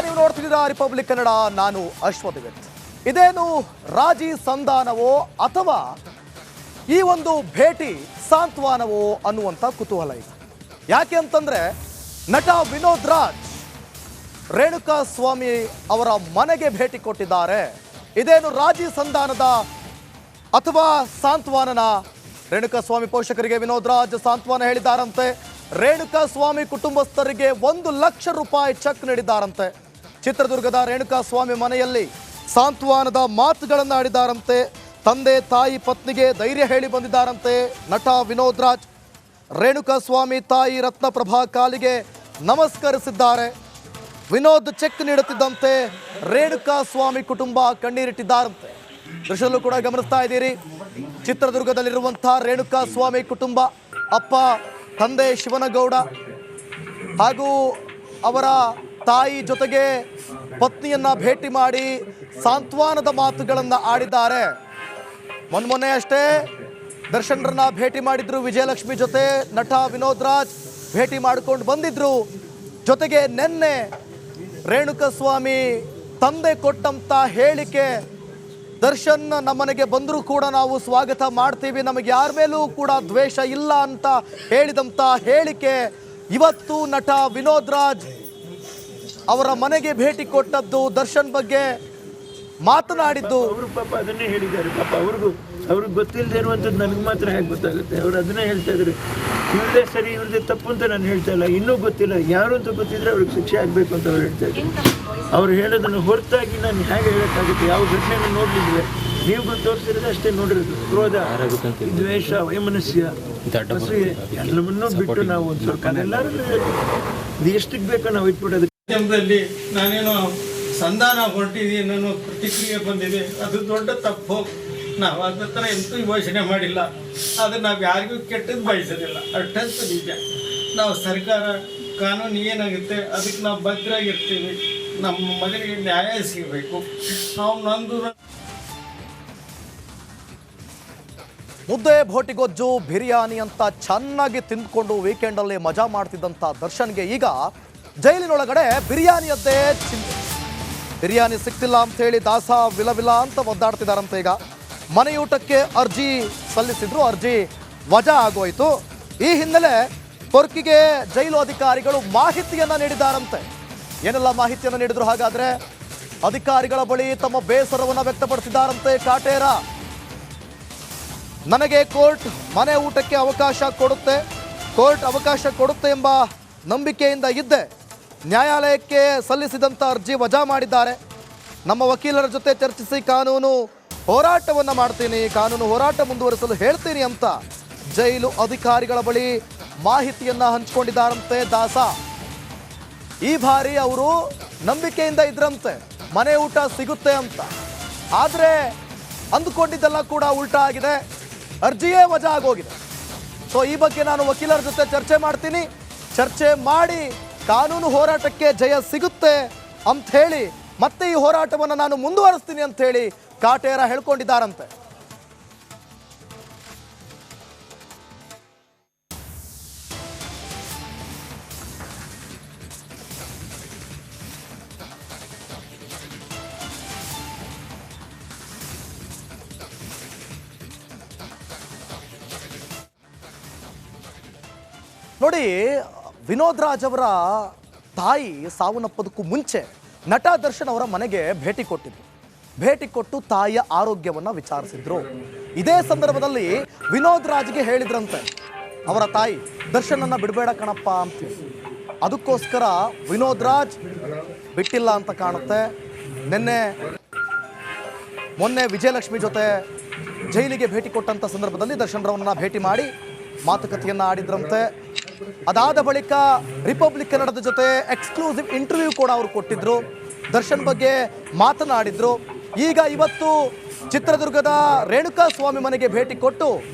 ನೀವು ನೋಡ್ತಿದ್ದೀರಾ ರಿಪಬ್ಲಿಕ್ ಕನ್ನಡ. ನಾನು ಅಶ್ವಥ್. ಇದೇನು ರಾಜಿ ಸಂಧಾನವೋ ಅಥವಾ ಈ ಒಂದು ಭೇಟಿ ಸಾಂತ್ವನವೋ ಅನ್ನುವಂಥ ಕುತೂಹಲ ಇದೆ. ಯಾಕೆ ಅಂತಂದ್ರೆ ನಟ ವಿನೋದ್ ರಾಜ್ ರೇಣುಕಾ ಸ್ವಾಮಿ ಅವರ ಮನೆಗೆ ಭೇಟಿ ಕೊಟ್ಟಿದ್ದಾರೆ. ಇದೇನು ರಾಜಿ ಸಂಧಾನದ ಅಥವಾ ಸಾಂತ್ವನನ? ರೇಣುಕಾ ಸ್ವಾಮಿ ಪೋಷಕರಿಗೆ ವಿನೋದ್ ರಾಜ್ ಸಾಂತ್ವನ ಹೇಳಿದ್ದಾರಂತೆ. ರೇಣುಕಾ ಸ್ವಾಮಿ ಕುಟುಂಬಸ್ಥರಿಗೆ 1 ಲಕ್ಷ ರೂಪಾಯಿ ಚೆಕ್ ನೀಡಿದ್ದಾರಂತೆ. ಚಿತ್ರದುರ್ಗದ ರೇಣುಕಾ ಸ್ವಾಮಿ ಮನೆಯಲ್ಲಿ ಸಾಂತ್ವನದ ಮಾತುಗಳನ್ನು ಆಡಿದ್ದಾರಂತೆ. ತಂದೆ ತಾಯಿ ಪತ್ನಿಗೆ ಧೈರ್ಯ ಹೇಳಿ ಬಂದಿದ್ದಾರಂತೆ ನಟ ವಿನೋದ್ ರಾಜ್. ರೇಣುಕಾ ಸ್ವಾಮಿ ತಾಯಿ ರತ್ನಪ್ರಭಾ ಕಾಲಿಗೆ ನಮಸ್ಕರಿಸಿದ್ದಾರೆ. ವಿನೋದ್ ಚೆಕ್ ನೀಡುತ್ತಿದ್ದಂತೆ ರೇಣುಕಾ ಸ್ವಾಮಿ ಕುಟುಂಬ ಕಣ್ಣೀರಿಟ್ಟಿದ್ದಾರಂತೆ. ದೃಶ್ಯದಲ್ಲೂ ಕೂಡ ಗಮನಿಸ್ತಾ ಇದ್ದೀರಿ. ಚಿತ್ರದುರ್ಗದಲ್ಲಿರುವಂತಹ ರೇಣುಕಾ ಸ್ವಾಮಿ ಕುಟುಂಬ, ಅಪ್ಪ ತಂದೆ ಶಿವನಗೌಡ ಹಾಗೂ ಅವರ ತಾಯಿ ಜೊತೆಗೆ ಪತ್ನಿಯನ್ನ ಭೇಟಿ ಮಾಡಿ ಸಾಂತ್ವನದ ಮಾತುಗಳನ್ನು ಆಡಿದ್ದಾರೆ. ಮೊನ್ನೆ ಅಷ್ಟೇ ದರ್ಶನ್ರನ್ನ ಭೇಟಿ ಮಾಡಿದ್ರು. ವಿಜಯಲಕ್ಷ್ಮಿ ಜೊತೆ ನಟ ವಿನೋದ್ ರಾಜ್ ಭೇಟಿ ಮಾಡಿಕೊಂಡು ಬಂದಿದ್ರು. ಜೊತೆಗೆ ನಿನ್ನೆ ರೇಣುಕಾ ಸ್ವಾಮಿ ತಂದೆ ಕೊಟ್ಟಂತ ಹೇಳಿಕೆ, ದರ್ಶನ್ ನಮ್ಮನೆಗೆ ಬಂದರೂ ಕೂಡ ನಾವು ಸ್ವಾಗತ ಮಾಡ್ತೀವಿ, ನಮಗೆ ಯಾರ ಮೇಲೂ ಕೂಡ ದ್ವೇಷ ಇಲ್ಲ ಅಂತ ಹೇಳಿದಂಥ ಹೇಳಿಕೆ ಇವತ್ತು ನಟ ವಿನೋದ್ ರಾಜ್ ಅವರ ಮನೆಗೆ ಭೇಟಿ ಕೊಟ್ಟದ್ದು, ದರ್ಶನ್ ಬಗ್ಗೆ ಮಾತನಾಡಿದ್ದು. ಅವರು ಪಾಪ ಅದನ್ನೇ ಹೇಳಿದ್ದಾರೆ. ಪಾಪ ಅವ್ರಿಗೆ ಗೊತ್ತಿಲ್ಲದೆ ಇರುವಂಥದ್ದು ನನಗೆ ಮಾತ್ರ ಹೇಗೆ ಗೊತ್ತಾಗುತ್ತೆ? ಅವ್ರು ಅದನ್ನೇ ಹೇಳ್ತಾ ಇದ್ರು. ಇವ್ರದೇ ಸರಿ ಇವ್ರದೇ ತಪ್ಪು ಅಂತ ನಾನು ಹೇಳ್ತಾ ಇಲ್ಲ. ಇನ್ನೂ ಗೊತ್ತಿಲ್ಲ ಯಾರು ಅಂತ ಗೊತ್ತಿದ್ರೆ ಅವ್ರಿಗೆ ಶಿಕ್ಷೆ ಆಗಬೇಕು ಅಂತ ಅವ್ರು ಹೇಳ್ತಾ ಇದ್ರು. ಅವ್ರು ಹೇಳೋದನ್ನು ಹೊರತಾಗಿ ನಾನು ಹೇಗೆ ಹೇಳೋಕ್ಕಾಗುತ್ತೆ? ಯಾವ ಘಟನೆಯನ್ನು ನೋಡಲಿಲ್ಲ. ನೀವು ತೋರಿಸಿರೋದು ಅಷ್ಟೇ ನೋಡಿರೋದು. ಕ್ರೋಧ, ದ್ವೇಷ, ವೈಮನಸ್ಯ, ಅಸೂಯೆ ಎಲ್ಲವನ್ನೂ ಬಿಟ್ಟು ನಾವು ಒಂದು ಸ್ವಲ್ಪ ಅದೆಲ್ಲರೂ ಇದು ಎಷ್ಟಕ್ಕೆ ಬೇಕೋ ನಾವು ಇಟ್ಬಿಡೋದು. ಮಾಧ್ಯಮದಲ್ಲಿ ನಾನೇನೋ ಸಂಧಾನ ಹೊರಟಿದ್ದೀನಿ, ನಾನು ಪ್ರತಿಕ್ರಿಯೆ ಬಂದಿದೆ, ಅದು ದೊಡ್ಡ ತಪ್ಪು. ನಾವು ಅದ್ರ ಥರ ಎಂತೂ ಯೋಚನೆ ಮಾಡಿಲ್ಲ. ಅದು ನಾವು ಯಾರಿಗೂ ಕೆಟ್ಟದ್ದು ಬಯಸೋದಿಲ್ಲ, ಅಷ್ಟಂತೂ ನಿಜ. ನಾವು ಸರ್ಕಾರ ಕಾನೂನು ಏನಾಗುತ್ತೆ ಅದಕ್ಕೆ ನಾವು ಭದ್ರಾಗಿರ್ತೀವಿ. ನಮ್ಮ ಮಗನಿಗೆ ನ್ಯಾಯ ಸಿಗಬೇಕು. ನಾವು ನಂದು ಮುದ್ದೆ, ಬೋಟಿಗೊಜ್ಜು, ಬಿರಿಯಾನಿ ಅಂತ ಚೆನ್ನಾಗಿ ತಿಂದ್ಕೊಂಡು ವೀಕೆಂಡಲ್ಲಿ ಮಜಾ ಮಾಡ್ತಿದ್ದಂಥ ದರ್ಶನ್ಗೆ ಈಗ ಜೈಲಿನೊಳಗಡೆ ಬಿರಿಯಾನಿಯದ್ದೇ ಚಿಂತೆ. ಬಿರಿಯಾನಿ ಸಿಗ್ತಿಲ್ಲ ಅಂತ ಹೇಳಿ ದಾಸ ವಿಲವಿಲ ಅಂತ ಒದ್ದಾಡ್ತಿದ್ದಾರಂತೆ. ಈಗ ಮನೆಯೂಟಕ್ಕೆ ಅರ್ಜಿ ಸಲ್ಲಿಸಿದ್ರು, ಅರ್ಜಿ ವಜಾ ಆಗೋಯ್ತು. ಈ ಹಿನ್ನೆಲೆ ಕೊರ್ಕಿಗೆ ಜೈಲು ಅಧಿಕಾರಿಗಳು ಮಾಹಿತಿಯನ್ನ ನೀಡಿದ್ದಾರಂತೆ. ಏನೆಲ್ಲ ಮಾಹಿತಿಯನ್ನು ನೀಡಿದ್ರು ಹಾಗಾದ್ರೆ? ಅಧಿಕಾರಿಗಳ ಬಳಿ ತಮ್ಮ ಬೇಸರವನ್ನು ವ್ಯಕ್ತಪಡಿಸಿದ್ದಾರಂತೆ ಕಾಟೇರ. ನನಗೆ ಕೋರ್ಟ್ ಮನೆ ಊಟಕ್ಕೆ ಅವಕಾಶ ಕೊಡುತ್ತೆ, ಕೋರ್ಟ್ ಅವಕಾಶ ಕೊಡುತ್ತೆ ಎಂಬ ನಂಬಿಕೆಯಿಂದ ಇದ್ದೆ. ನ್ಯಾಯಾಲಯಕ್ಕೆ ಸಲ್ಲಿಸಿದಂಥ ಅರ್ಜಿ ವಜಾ ಮಾಡಿದ್ದಾರೆ. ನಮ್ಮ ವಕೀಲರ ಜೊತೆ ಚರ್ಚಿಸಿ ಕಾನೂನು ಹೋರಾಟವನ್ನು ಮಾಡ್ತೀನಿ, ಕಾನೂನು ಹೋರಾಟ ಮುಂದುವರಿಸಲು ಹೇಳ್ತೀನಿ ಅಂತ ಜೈಲು ಅಧಿಕಾರಿಗಳ ಬಳಿ ಮಾಹಿತಿಯನ್ನು ಹಂಚಿಕೊಂಡಿದ್ದಾರಂತೆ ದಾಸ. ಈ ಬಾರಿ ಅವರು ನಂಬಿಕೆಯಿಂದ ಇದ್ರಂತೆ ಮನೆ ಊಟ ಸಿಗುತ್ತೆ ಅಂತ. ಆದರೆ ಅಂದುಕೊಂಡಿದ್ದೆಲ್ಲ ಕೂಡ ಉಲ್ಟಾ ಆಗಿದೆ, ಅರ್ಜಿಯೇ ವಜಾ ಆಗೋಗಿದೆ. ಸೊ ಈ ಬಗ್ಗೆ ನಾನು ವಕೀಲರ ಜೊತೆ ಚರ್ಚೆ ಮಾಡ್ತೀನಿ, ಚರ್ಚೆ ಮಾಡಿ ಕಾನೂನು ಹೋರಾಟಕ್ಕೆ ಜಯ ಸಿಗುತ್ತೆ ಅಂತ ಹೇಳಿ ಮತ್ತೆ ಈ ಹೋರಾಟವನ್ನು ನಾನು ಮುಂದುವರಿಸ್ತೀನಿ ಅಂತ ಹೇಳಿ ಕಾಟೇರ ಹೇಳ್ಕೊಂಡಿದ್ದಾರಂತೆ. ನೋಡಿ, ವಿನೋದ್ ರಾಜ್ ಅವರ ತಾಯಿ ಸಾವನ್ನಪ್ಪದಕ್ಕೂ ಮುಂಚೆ ನಟ ದರ್ಶನ್ ಅವರ ಮನೆಗೆ ಭೇಟಿ ಕೊಟ್ಟಿದ್ರು. ಭೇಟಿ ಕೊಟ್ಟು ತಾಯಿಯ ಆರೋಗ್ಯವನ್ನು ವಿಚಾರಿಸಿದ್ರು. ಇದೇ ಸಂದರ್ಭದಲ್ಲಿ ವಿನೋದ್ ರಾಜ್ಗೆ ಹೇಳಿದ್ರಂತೆ ಅವರ ತಾಯಿ, ದರ್ಶನನ್ನ ಬಿಡಬೇಡ ಕಣಪ್ಪ ಅಂತ. ಅದಕ್ಕೋಸ್ಕರ ವಿನೋದ್ ರಾಜ್ ಬಿಟ್ಟಿಲ್ಲ ಅಂತ ಕಾಣುತ್ತೆ. ಮೊನ್ನೆ ವಿಜಯಲಕ್ಷ್ಮಿ ಜೊತೆ ಜೈಲಿಗೆ ಭೇಟಿ ಕೊಟ್ಟಂಥ ಸಂದರ್ಭದಲ್ಲಿ ದರ್ಶನ್ ರವರನ್ನ ಭೇಟಿ ಮಾಡಿ ಮಾತುಕತೆಯನ್ನು ಆಡಿದ್ರಂತೆ. ಅದಾದ ಬಳಿಕ ರಿಪಬ್ಲಿಕ್ ಕನ್ನಡದ ಜೊತೆ ಎಕ್ಸ್ಕ್ಲೂಸಿವ್ ಇಂಟರ್ವ್ಯೂ ಕೂಡ ಅವರು ಕೊಟ್ಟಿದ್ರು, ದರ್ಶನ್ ಬಗ್ಗೆ ಮಾತನಾಡಿದ್ರು. ಈಗ ಇವತ್ತು ಚಿತ್ರದುರ್ಗದ ರೇಣುಕಾ ಸ್ವಾಮಿ ಮನೆಗೆ ಭೇಟಿ ಕೊಟ್ಟು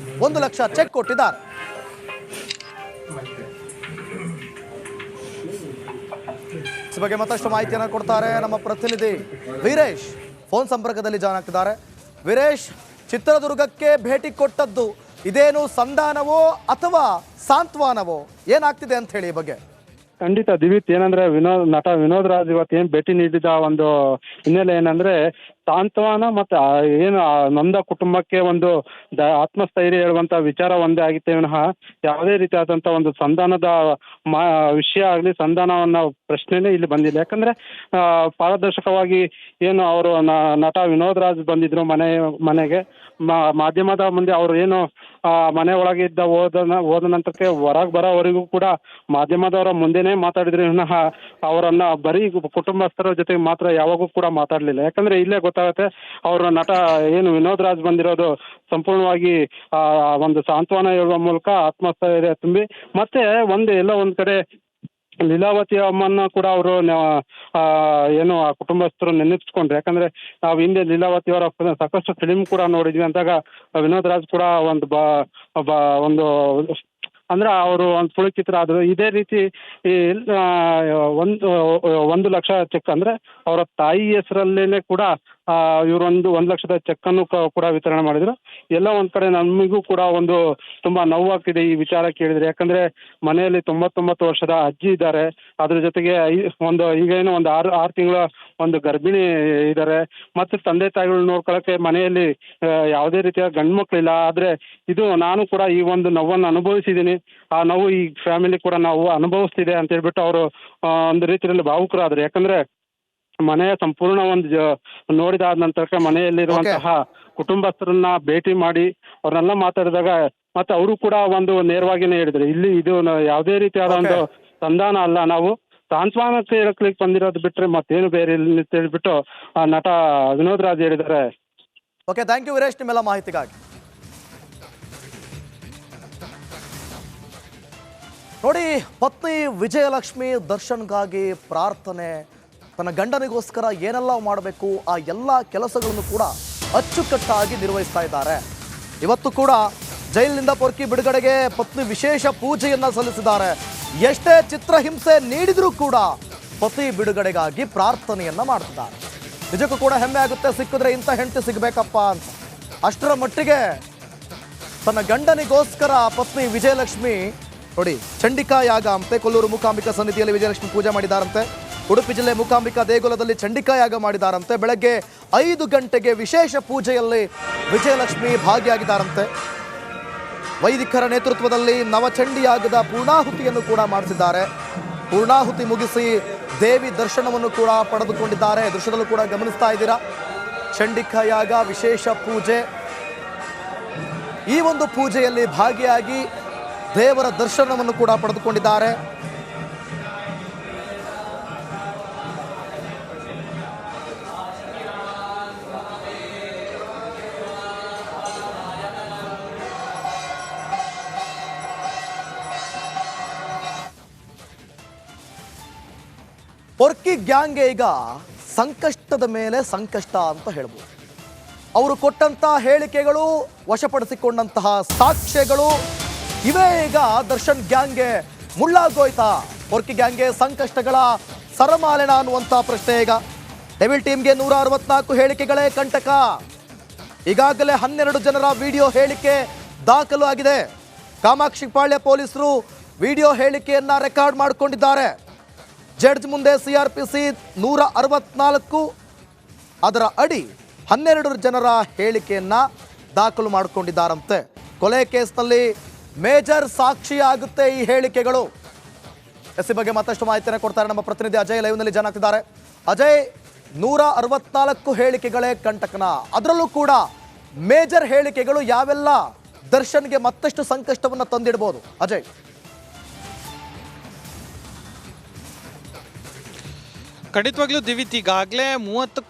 1 ಲಕ್ಷ ಚೆಕ್ ಕೊಟ್ಟಿದ್ದಾರೆ. ಈ ಬಗ್ಗೆ ಮತ್ತಷ್ಟು ಮಾಹಿತಿಯನ್ನು ಕೊಡ್ತಾರೆ ನಮ್ಮ ಪ್ರತಿನಿಧಿ ವೀರೇಶ್. ಫೋನ್ ಸಂಪರ್ಕದಲ್ಲಿ ಜಾಯ್ನ್ ಆಗ್ತಿದ್ದಾರೆ. ವೀರೇಶ್, ಚಿತ್ರದುರ್ಗಕ್ಕೆ ಭೇಟಿ ಕೊಟ್ಟದ್ದು ಇದೇನು ಸಂಧಾನವೋ ಅಥವಾ ಸಾಂತ್ವನವೋ, ಏನಾಗ್ತಿದೆ ಅಂತ ಹೇಳಿ ಈ ಬಗ್ಗೆ? ಖಂಡಿತ ದಿವಿತ್, ಏನಂದ್ರೆ ನಟ ವಿನೋದ್ ರಾಜ್ ಇವತ್ತು ಏನು ಭೇಟಿ ನೀಡಿದ ಒಂದು ಹಿನ್ನೆಲೆ ಏನಂದ್ರೆ ಸಾಂತ್ವನ ಮತ್ತು ಏನು ನೊಂದ ಕುಟುಂಬಕ್ಕೆ ಒಂದು ಆತ್ಮಸ್ಥೈರ್ಯ ಹೇಳುವಂಥ ವಿಚಾರ ಒಂದೇ ಆಗಿತ್ತೆ ವಿನಃ ಯಾವುದೇ ರೀತಿಯಾದಂಥ ಒಂದು ಸಂಧಾನದ ವಿಷಯ ಆಗಲಿ, ಸಂಧಾನವನ್ನ ಪ್ರಶ್ನೆನೇ ಇಲ್ಲಿ ಬಂದಿಲ್ಲ. ಯಾಕಂದ್ರೆ ಪಾರದರ್ಶಕವಾಗಿ ಏನು ಅವರು ನಟ ವಿನೋದ್ ರಾಜ್ ಬಂದಿದ್ರು ಮನೆಗೆ ಮಾಧ್ಯಮದ ಮುಂದೆ ಅವರು ಏನು ಮನೆ ಒಳಗೆ ಇದ್ದ ಹೋದ ನಂತರಕ್ಕೆ ಹೊರಗೆ ಬರೋವರೆಗೂ ಕೂಡ ಮಾಧ್ಯಮದವರ ಮುಂದೆನೇ ಮಾತಾಡಿದ್ರೆ ವಿನಃ ಅವರನ್ನ ಬರೀ ಕುಟುಂಬಸ್ಥರ ಜೊತೆಗೆ ಮಾತ್ರ ಯಾವಾಗೂ ಕೂಡ ಮಾತಾಡಲಿಲ್ಲ. ಯಾಕಂದ್ರೆ ಇಲ್ಲೇ ಗೊತ್ತಾಗುತ್ತೆ ಅವರ ನಟ ಏನು ವಿನೋದ್ ರಾಜ್ ಬಂದಿರೋದು ಸಂಪೂರ್ಣವಾಗಿ ಒಂದು ಸಾಂತ್ವನ ಹೇಳುವ ಮೂಲಕ ಆತ್ಮಸ್ಥೈರ್ಯ ತುಂಬಿ, ಮತ್ತೆ ಎಲ್ಲೋ ಒಂದ್ ಕಡೆ ಲೀಲಾವತಿ ಅಮ್ಮನ್ನ ಕೂಡ ಅವರು ಏನು ಆ ಕುಟುಂಬಸ್ಥರು ನೆನಪಿಸ್ಕೊಂಡ್ರು. ಯಾಕಂದ್ರೆ ನಾವು ಹಿಂದೆ ಲೀಲಾವತಿ ಅವರ ಸಾಕಷ್ಟು ಫಿಲಿಮ್ ಕೂಡ ನೋಡಿದ್ವಿ ಅಂದಾಗ ವಿನೋದ್ ರಾಜ್ ಕೂಡ ಒಂದು ಅಂದ್ರೆ ಅವರು ಒಂದು ಪುಳಕಿತರ ಆದರು. ಇದೇ ರೀತಿ ಒಂದು ಲಕ್ಷ ಚೆಕ್ ಅಂದ್ರೆ ಅವರ ತಾಯಿ ಹೆಸರಲ್ಲೇನೆ ಕೂಡ ಇವರೊಂದು 1 ಲಕ್ಷದ ಚೆಕ್ಕನ್ನು ಕೂಡ ವಿತರಣೆ ಮಾಡಿದ್ರು. ಎಲ್ಲ ಒಂದ್ ಕಡೆ ನಮಗೂ ಕೂಡ ಒಂದು ತುಂಬಾ ನೋವಾಗ್ತಿದೆ ಈ ವಿಚಾರ ಕೇಳಿದ್ರೆ. ಯಾಕಂದ್ರೆ ಮನೆಯಲ್ಲಿ 99 ವರ್ಷದ ಅಜ್ಜಿ ಇದ್ದಾರೆ, ಅದ್ರ ಜೊತೆಗೆ ಈಗೇನು ಒಂದು 6 ತಿಂಗಳ ಒಂದು ಗರ್ಭಿಣಿ ಇದ್ದಾರೆ, ಮತ್ತೆ ತಂದೆ ತಾಯಿಗಳು ನೋಡ್ಕೊಳಕ್ಕೆ ಮನೆಯಲ್ಲಿ ಯಾವುದೇ ರೀತಿಯ ಗಂಡು ಮಕ್ಕಳಿಲ್ಲ. ಆದ್ರೆ ಇದು ನಾನು ಕೂಡ ಈ ಒಂದು ನೋವನ್ನು ಅನುಭವಿಸಿದ್ದೀನಿ, ಆ ನೋವು ಈ ಫ್ಯಾಮಿಲಿ ಕೂಡ ನಾವು ಅನುಭವಿಸ್ತಿದೆ ಅಂತ ಹೇಳ್ಬಿಟ್ಟು ಅವರು ಒಂದು ರೀತಿಯಲ್ಲಿ ಭಾವುಕರಾದ್ರು. ಯಾಕಂದ್ರೆ ಮನೆಯ ಸಂಪೂರ್ಣ ನೋಡಿದಾದ ನಂತರಕ್ಕೆ ಮನೆಯಲ್ಲಿರುವಂತಹ ಕುಟುಂಬಸ್ಥರನ್ನ ಭೇಟಿ ಮಾಡಿ ಅವ್ರನ್ನೆಲ್ಲ ಮಾತಾಡಿದಾಗ ಮತ್ತೆ ಅವರು ಕೂಡ ಒಂದು ನೇರವಾಗಿನೇ ಹೇಳಿದ್ರು, ಇಲ್ಲಿ ಇದು ಯಾವುದೇ ರೀತಿಯಾದ ಒಂದು ಸಂಧಾನ ಅಲ್ಲ, ನಾವು ಸಾಂತ್ವನಕ್ಕೆ ಹೇಳಕ್ಲಿಕ್ಕೆ ಬಂದಿರೋದು ಬಿಟ್ರೆ ಮತ್ತೇನು ಬೇರೆ ಇಲ್ಲ ಅಂತ ಹೇಳ್ಬಿಟ್ಟು ನಟ ವಿನೋದ್ ರಾಜ್ ಹೇಳಿದ್ದಾರೆ. ಓಕೆ, ಥ್ಯಾಂಕ್ ಯು ವೀರೇಶ್ ನಿಮ್ಮೆಲ್ಲ ಮಾಹಿತಿಗಾಗಿ. ನೋಡಿ, ಪತ್ನಿ ವಿಜಯಲಕ್ಷ್ಮಿ ದರ್ಶನ್ಗಾಗಿ ಪ್ರಾರ್ಥನೆ, ತನ್ನ ಗಂಡನಿಗೋಸ್ಕರ ಏನೆಲ್ಲ ಮಾಡಬೇಕು ಆ ಎಲ್ಲ ಕೆಲಸಗಳನ್ನು ಕೂಡ ಅಚ್ಚುಕಟ್ಟಾಗಿ ನಿರ್ವಹಿಸ್ತಾ ಇದ್ದಾರೆ. ಇವತ್ತು ಕೂಡ ಜೈಲಿನಿಂದ ಪೊರ್ಕಿ ಬಿಡುಗಡೆಗೆ ಪತ್ನಿ ವಿಶೇಷ ಪೂಜೆಯನ್ನ ಸಲ್ಲಿಸಿದ್ದಾರೆ. ಎಷ್ಟೇ ಚಿತ್ರಹಿಂಸೆ ನೀಡಿದ್ರೂ ಕೂಡ ಪತಿ ಬಿಡುಗಡೆಗಾಗಿ ಪ್ರಾರ್ಥನೆಯನ್ನ ಮಾಡ್ತಿದ್ದಾರೆ. ನಿಜಕ್ಕೂ ಕೂಡ ಹೆಮ್ಮೆ ಆಗುತ್ತೆ, ಸಿಕ್ಕಿದ್ರೆ ಇಂಥ ಹೆಂಡತಿ ಸಿಗಬೇಕಪ್ಪ ಅಂತ. ಅಷ್ಟರ ಮಟ್ಟಿಗೆ ತನ್ನ ಗಂಡನಿಗೋಸ್ಕರ ಪತ್ನಿ ವಿಜಯಲಕ್ಷ್ಮಿ ನೋಡಿ ಚಂಡಿಕಾ ಯಾಗ ಅಂತೆ ಕೊಲ್ಲೂರು ಮೂಕಾಂಬಿಕಾ ಸನ್ನಿಧಿಯಲ್ಲಿ ವಿಜಯಲಕ್ಷ್ಮಿ ಪೂಜೆ ಮಾಡಿದಾರಂತೆ. ಉಡುಪಿ ಜಿಲ್ಲೆ ಮೂಕಾಂಬಿಕಾ ದೇಗುಲದಲ್ಲಿ ಚಂಡಿಕಾ ಯಾಗ ಮಾಡಿದಾರಂತೆ. ಬೆಳಗ್ಗೆ 5 ಗಂಟೆಗೆ ವಿಶೇಷ ಪೂಜೆಯಲ್ಲಿ ವಿಜಯಲಕ್ಷ್ಮಿ ಭಾಗಿಯಾಗಿದ್ದಾರಂತೆ. ವೈದಿಕರ ನೇತೃತ್ವದಲ್ಲಿ ನವಚಂಡಿ ಯಾಗದ ಪೂರ್ಣಾಹುತಿಯನ್ನು ಕೂಡ ಮಾಡಿಸಿದ್ದಾರೆ. ಪೂರ್ಣಾಹುತಿ ಮುಗಿಸಿ ದೇವಿ ದರ್ಶನವನ್ನು ಕೂಡ ಪಡೆದುಕೊಂಡಿದ್ದಾರೆ. ದೃಶ್ಯದಲ್ಲೂ ಕೂಡ ಗಮನಿಸ್ತಾ ಇದ್ದೀರಾ, ಚಂಡಿಕಾ ಯಾಗ ವಿಶೇಷ ಪೂಜೆ. ಈ ಒಂದು ಪೂಜೆಯಲ್ಲಿ ಭಾಗಿಯಾಗಿ ದೇವರ ದರ್ಶನವನ್ನು ಕೂಡ ಪಡೆದುಕೊಂಡಿದ್ದಾರೆ. ಪೊರ್ಕಿ ಗ್ಯಾಂಗ್ಗೆ ಈಗ ಸಂಕಷ್ಟದ ಮೇಲೆ ಸಂಕಷ್ಟ ಅಂತ ಹೇಳ್ಬೋದು. ಅವರು ಕೊಟ್ಟಂತ ಹೇಳಿಕೆಗಳು, ವಶಪಡಿಸಿಕೊಂಡಂತಹ ಸಾಕ್ಷ್ಯಗಳು ಇವೇ ಈಗ ದರ್ಶನ್ ಗ್ಯಾಂಗ್ಗೆ ಮುಳ್ಳಾಗೋಯ್ತಾ? ಪೊರ್ಕಿ ಗ್ಯಾಂಗ್ಗೆ ಸಂಕಷ್ಟಗಳ ಸರಮಾಲೆನ ಅನ್ನುವಂಥ ಪ್ರಶ್ನೆ ಈಗ. ಡೆವಿಲ್ ಟೀಮ್ಗೆ 164 ಹೇಳಿಕೆಗಳೇ ಕಂಟಕ. ಈಗಾಗಲೇ 12 ಜನರ ವಿಡಿಯೋ ಹೇಳಿಕೆ ದಾಖಲು ಆಗಿದೆ. ಕಾಮಾಕ್ಷಿ ಪಾಳ್ಯ ಪೊಲೀಸರು ವಿಡಿಯೋ ಹೇಳಿಕೆಯನ್ನ ರೆಕಾರ್ಡ್ ಮಾಡಿಕೊಂಡಿದ್ದಾರೆ. ಜಡ್ಜ್ ಮುಂದೆ CRPC 164 ಅದರ ಅಡಿ 12 ಜನರ ಹೇಳಿಕೆಯನ್ನ ದಾಖಲು ಮಾಡಿಕೊಂಡಿದ್ದಾರಂತೆ. ಕೊಲೆ ಕೇಸ್ನಲ್ಲಿ ಮೇಜರ್ ಸಾಕ್ಷಿಯಾಗುತ್ತೆ ಈ ಹೇಳಿಕೆಗಳು. ಈ ಬಗ್ಗೆ ಮತ್ತಷ್ಟು ಮಾಹಿತಿಯನ್ನು ಕೊಡ್ತಾರೆ ನಮ್ಮ ಪ್ರತಿನಿಧಿ ಅಜಯ್ ಲೈವ್ನಲ್ಲಿ ಜಾಯ್ನ್ ಆಗ್ತಿದ್ದಾರೆ. ಅಜಯ್, 164 ಹೇಳಿಕೆಗಳೇ ಕಂಟಕನ, ಅದರಲ್ಲೂ ಕೂಡ ಮೇಜರ್ ಹೇಳಿಕೆಗಳು ಯಾವೆಲ್ಲ ದರ್ಶನ್ಗೆ ಮತ್ತಷ್ಟು ಸಂಕಷ್ಟವನ್ನು ತಂದಿಡಬಹುದು? ಅಜಯ್, ಖಂಡಿತವಾಗ್ಲೂ ದಿವಿತ್, ಈಗಾಗಲೇ 30ಕ್ಕೂ